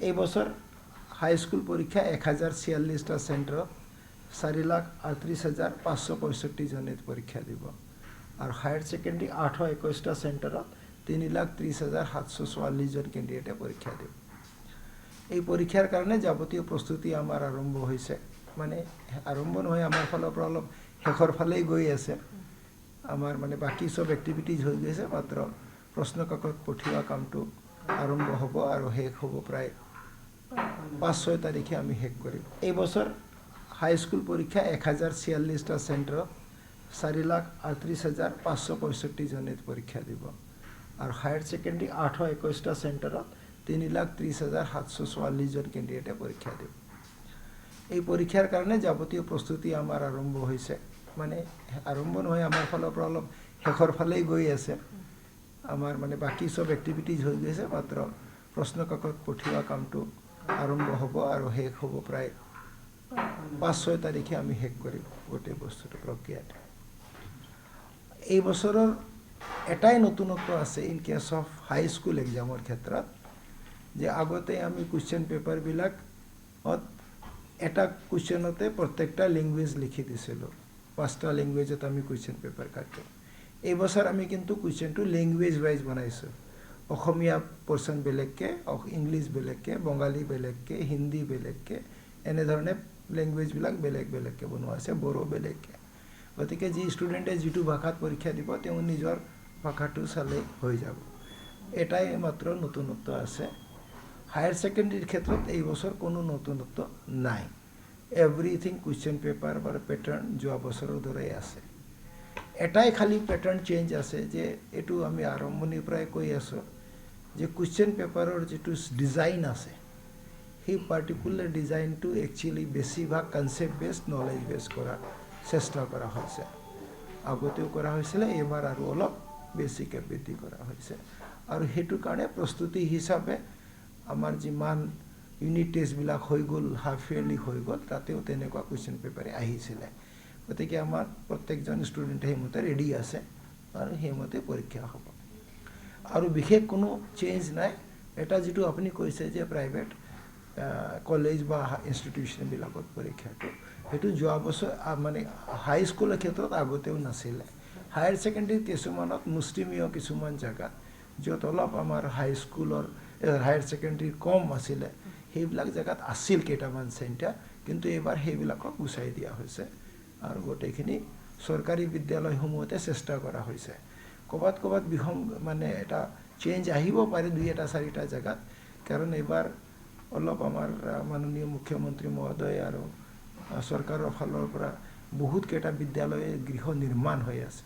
এই বছর হাই স্কুল পরীক্ষা 1046টা সেন্টার 4,38,565 জনে পরীক্ষা দিব আর হায়ার সেকেন্ডারি 821টা সেন্টার 3,30,744 জন ক্যান্ডিডেটে পরীক্ষা দিব। এই পরীক্ষার কারণে যাবতীয় প্রস্তুতি আমার আরম্ভ হয়েছে, মানে আরম্ভ নহয়, আমার ফালৰ অলপ শেষৰ ফালেই গৈ আছে। আমার মানে বাকি সব এক্টিভিটিজ হয়ে গেছে, মাত্র প্রশ্ন কাকত পঠিওয়া কামটো আরম্ভ হব আর শেষ হব প্রায় 5-6 তারিখে আমি শেষ করিম। এই বছর হাই স্কুল পরীক্ষা 1046টা সেন্টার 4,38,565 জনে পরীক্ষা দিব আর হায়ার সেকেন্ডারি 821টা সেন্টার 3,30,744 জন ক্যান্ডিডেটে পরীক্ষা দিব। এই পরীক্ষার কারণে যাবতীয় প্রস্তুতি আমার আরম্ভ হয়েছে, মানে আরম্ভ নহয়, আমার ফালৰ অলপ শেষৰ ফালেই গৈ আছে। আমার মানে বাকি সব এক্টিভিটিজ হয়ে গেছে, মাত্র প্রশ্ন কাকত পঠিওয়া কামটো আরম্ভ হব আর শেষ হব প্রায় 5-6 তারিখে আমি শেষ করিম গোটেই বস্তুটো প্রক্রিয়াটা। এই বছৰৰ এটাই নতুনত্ব আছে in case of high school এক্সামৰ ক্ষেত্ৰত, যে আগতে আমি কুৱেশ্যন পেপাৰবিলাক এটা কুৱেশ্যনতে প্ৰত্যেকটা লেংগুৱেজ লিখি দিছিলোঁ, 5টা লেংগুৱেজত আমি কুৱেশ্যন পেপাৰ কাটো। এই বছৰ আমি কিন্তু কুৱেশ্যনটো লেংগুৱেজ ৱাইজ বনাইছোঁ। অসমীয়া পোৰ্চন বেলেগকৈ, ইংলিছ বেলেগকৈ, বঙালী বেলেগকৈ, হিন্দী বেলেগকৈ, এনেধৰণে লেংগুৱেজবিলাক বেলেগ বেলেগকৈ বনোৱা আছে, বড়ো বেলেগকৈ। গতিকে যি ষ্টুডেণ্টে যিটো ভাষাত পৰীক্ষা দিব তেওঁ নিজৰ ভাষাটো চালেই হৈ যাব। এটাই মাত্ৰ নতুনত্ব আছে। হায়াৰ সেকেন্ডাৰিৰ ক্ষেত্ৰত এই বছৰ কোনো নতুনত্ব নাই। এভৰিথিং কুৱেশ্যন পেপাৰ বা পেটাৰ্ণ যোৱা বছৰৰ দৰেই আছে। এটাই খালি পেটাৰ্ণ চেঞ্জ আছে, যে এইটো আমি আৰম্ভণিৰ পৰাই কৈ আছোঁ, যে কুৱেশ্যন পেপাৰৰ যিটো ডিজাইন আছে সেই পাৰ্টিকুলাৰ ডিজাইনটো একচুৱেলি বেছিভাগ কনচেপ্ট বেছড, নলেজ বেছ কৰাৰ চেষ্টা কৰা হৈছে। আগতেও কৰা হৈছিলে, এইবাৰ আৰু অলপ বেছিকৈ বৃদ্ধি কৰা হৈছে। আৰু সেইটোৰ কাৰণে প্ৰস্তুতি হিচাপে আমাৰ যিমান ইউনিট টেষ্টবিলাক হৈ গ'ল, হাফ ইয়াৰলি হৈ গ'ল, তাতেও তেনেকুৱা কুৱেশ্যন পেপাৰে আহিছিলে। গতিকে আমাৰ প্ৰত্যেকজন ষ্টুডেণ্টে সেইমতে ৰেডি আছে আৰু সেইমতে পৰীক্ষা হ'ব। আৰু বিশেষ কোনো চেঞ্জ নাই। এটা যিটো আপুনি কৈছে যে প্ৰাইভেট কলেজ বা ইনষ্টিটিউশ্যনবিলাকত পৰীক্ষাটো, সেইটো যোৱা বছৰ মানে হাই স্কুলৰ ক্ষেত্ৰত আগতেও নাছিলে। হায়াৰ ছেকেণ্ডেৰী কিছুমানত মুষ্টিমীয় কিছুমান জেগাত য'ত অলপ আমাৰ হাই স্কুলৰ হায়াৰ ছেকেণ্ডেৰী কম আছিলে, সেইবিলাক জেগাত আছিল কেইটামান চেণ্টাৰ, কিন্তু এইবাৰ সেইবিলাকক গুচাই দিয়া হৈছে আৰু গোটেইখিনি চৰকাৰী বিদ্যালয়সমূহতে চেষ্টা কৰা হৈছে। ক'ৰবাত ক'ৰবাত মানে এটা চেঞ্জ আহিব পাৰে 2-4টা জেগাত, কাৰণ এইবাৰ অলপ আমাৰ মাননীয় মুখ্যমন্ত্ৰী মহোদয় আৰু চৰকাৰৰ ফালৰ পৰা বহুতকেইটা বিদ্যালয়ে গৃহ নিৰ্মাণ হৈ আছে।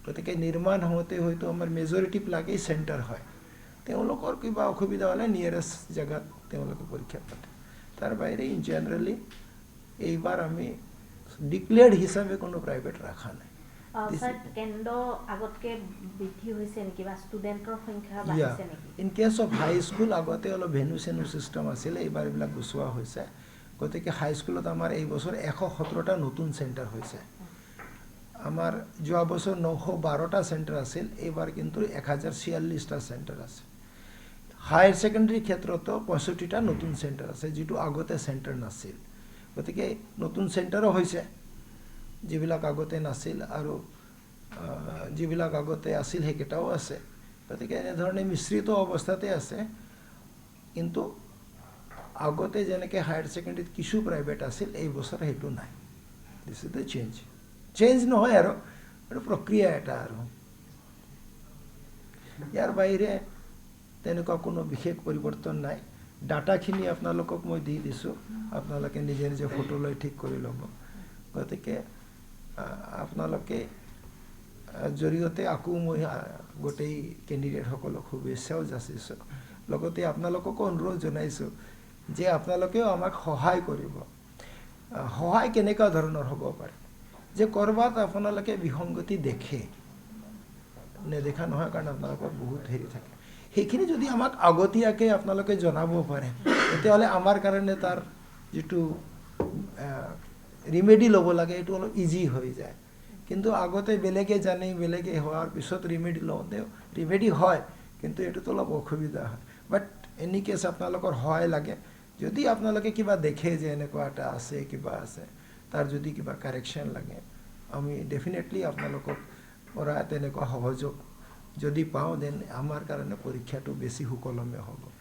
গতিকে নিৰ্মাণ হওঁতে হয়তো আমাৰ মেজৰিটিবিলাকেই চেণ্টাৰ হয়, তেওঁলোকৰ কিবা অসুবিধা হ'লে নিয়েৰেষ্ট জেগাত তেওঁলোকে পৰীক্ষা পাতে। তাৰ বাহিৰে ইন জেনেৰেলি এইবাৰ আমি ডিক্লেয়াৰ্ড হিচাপে কোনো প্ৰাইভেট ৰখা নাই। In case of high school আগতে অলপ ভেনু চেনু চিষ্টেম আছিলে, এইবাৰ এইবিলাক গুচোৱা হৈছে। গতিকে হাই স্কুলত আমাৰ এই বছৰ 117টা নতুন চেণ্টাৰ হৈছে। আমাৰ যোৱা বছৰ 912টা চেণ্টাৰ আছিল, এইবাৰ কিন্তু 1046টা চেণ্টাৰ আছে। হায়াৰ ছেকেণ্ডেৰীৰ ক্ষেত্ৰতো 65টা নতুন চেণ্টাৰ আছে, যিটো আগতে চেণ্টাৰ নাছিল। গতিকে নতুন চেণ্টাৰো হৈছে, যিবিলাক আগতে নাছিল, আৰু যিবিলাক আগতে আছিল সেইকেইটাও আছে। গতিকে এনেধৰণে মিশ্ৰিত অৱস্থাতে আছে। কিন্তু আগতে যেনেকৈ হায়াৰ ছেকেণ্ডেৰীত কিছু প্ৰাইভেট আছিল, এই বছৰ সেইটো নাই। দিছ ইজ দ্য চেঞ্জ নহয় আৰু এইটো প্ৰক্ৰিয়া এটা। আৰু ইয়াৰ বাহিৰে তেনেকুৱা কোনো বিশেষ পৰিৱৰ্তন নাই। ডাটাখিনি আপোনালোকক মই দি দিছোঁ, আপোনালোকে নিজে নিজে ফটো লৈ ঠিক কৰি ল'ব। গতিকে আপোনালোকে জৰিয়তে আকৌ মই গোটেই কেণ্ডিডেটসকলক শুভেচ্ছাও যাচিছোঁ। লগতে আপোনালোককো অনুৰোধ জনাইছোঁ যে আপোনালোকেও আমাক সহায় কৰিব। সহায় কেনেকুৱা ধৰণৰ হ'ব পাৰে, যে ক'ৰবাত আপোনালোকে বিসংগতি দেখে, নেদেখা নহয় কাৰণ আপোনালোকৰ বহুত হেৰি থাকে, সেইখিনি যদি আমাক আগতীয়াকৈ আপোনালোকে জনাব পাৰে, তেতিয়াহ'লে আমাৰ কাৰণে তাৰ যিটো ৰিমেডি ল'ব লাগে এইটো অলপ ইজি হৈ যায়। কিন্তু আগতে বেলেগে জানে, বেলেগে হোৱাৰ পিছত ৰিমেডি লওঁতে ৰিমেডি হয়, কিন্তু এইটোতো অলপ অসুবিধা হয়। বাট এনি কেছ আপোনালোকৰ সহায় লাগে যদি আপোনালোকে কিবা দেখে যে এনেকুৱা এটা আছে কিবা আছে তাৰ যদি কিবা কাৰেকশ্যন লাগে আমি ডেফিনেটলি আপোনালোকক পৰা তেনেকুৱা সহযোগ যদি পাওঁ দেন আমাৰ কাৰণে পৰীক্ষাটো বেছি সুকলমে হ'ব